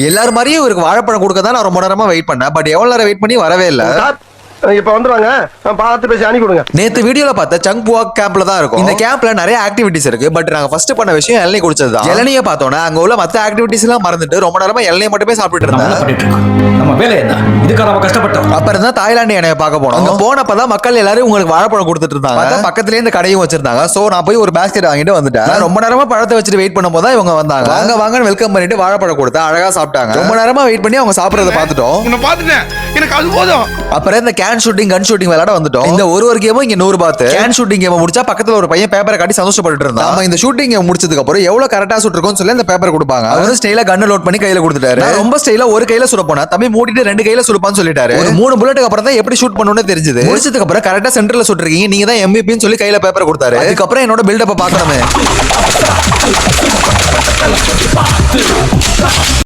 எல்லாரும் மாதிரியும் இவருக்கு வாழைப்பழம் கொடுக்க தான் நான் ரொம்ப நேரமா வெயிட் பண்ணேன். பட் எவ்வளவு நேரம் வெயிட் பண்ணி வரவே இல்ல. இப்ப வந்துருவாங்க, பார்த்து பேசி அனுப்பி கொடுங்க. நேத்து வீடியோல பார்த்த சங்புவா கேம்ப்ல தான் இருக்கும். இந்த கேம்ப்ல நிறைய ஆக்டிவிட்டிஸ் இருக்கு. பட் நாங்க ஃபர்ஸ்ட் பண்ண விஷயம் இளநீ குடிச்சது தான். இளநியை பார்த்தோன்னா அங்க உள்ள மத்த ஆக்டிவிட்டிஸ் எல்லாம் மறந்துட்டு ரொம்ப நேரமா இளநியை மட்டுமே சாப்பிட்டு இருந்தேன். நம்ம வேலை என்ன, இதுக்காக நம்ம கஷ்டப்பட்டோம். அப்புறம் தான் தாய்லாந்து எண்ணெயை பார்க்க போனோம். அங்க போனப்பதான் மக்கள் எல்லாரும் உங்களுக்கு வாழைப்பழம் கொடுத்துட்டு இருந்தாங்க. பக்கத்துலயே இந்த கடையும் வச்சிருந்தாங்க. சோ நான் போய் ஒரு பேஸ்கெட் வாங்கிட்டு வந்துட்டேன். ரொம்ப நேரமா பழத்தை வச்சுட்டு வெயிட் பண்ணும்போது தான் இவங்க வந்தாங்க. வாங்க வாங்கன்னு வெல்கம் பண்ணிட்டு வாழைப்பழம் கொடுத்தா அழகா சாப்பிட்டாங்க. ரொம்ப நேரமா வெயிட் பண்ணி அவங்க சாப்பிடறத பார்த்துட்டோம். எனக்கு அது போதும். அப்புறம் இந்த கேன் ஷூட்டிங் கன் ஷூட்டிங் விளையாட வந்துட்டோம். இந்த ஒரு கேமும் இங்க 100 பாத்து. கேன் ஷூட்டிங் கேம் முடிச்சா பக்கத்துல ஒரு பையன் பேப்பரை காட்டி சந்தோஷப்பட்டு இருந்தான். நம்ம இந்த ஷூட்டிங் கேம் முடிச்சதுக்கு அப்புறம் எவ்வளவு கரெக்டா சுட்டுருக்கோம்னு சொல்லி அந்த பேப்பர் கொடுப்பாங்க. அவர் ஸ்டைலா கன் லோட் பண்ணி கையில கொடுத்துட்டாரு. ரொம்ப ஸ்டைலா ஒரு கையில சுட போனா தம்பி மூடிட்டு 2 கையில சுடுப்பான்னு சொல்லிட்டாரு. ஒரு 3 புல்லட்டுக்கு அப்புறம் தான் எப்படி ஷூட் பண்ணணும்னு தெரிஞ்சது. முடிச்சதுக்கு அப்புறம் கரெக்டா சென்டர்ல சுட்டுருக்கீங்க, நீங்க தான் MVP சொல்லி கையில பேப்பர் கொடுத்தாரு. அதுக்கப்புறம் என்னோட பில்டப்ப பாக்கணுமே.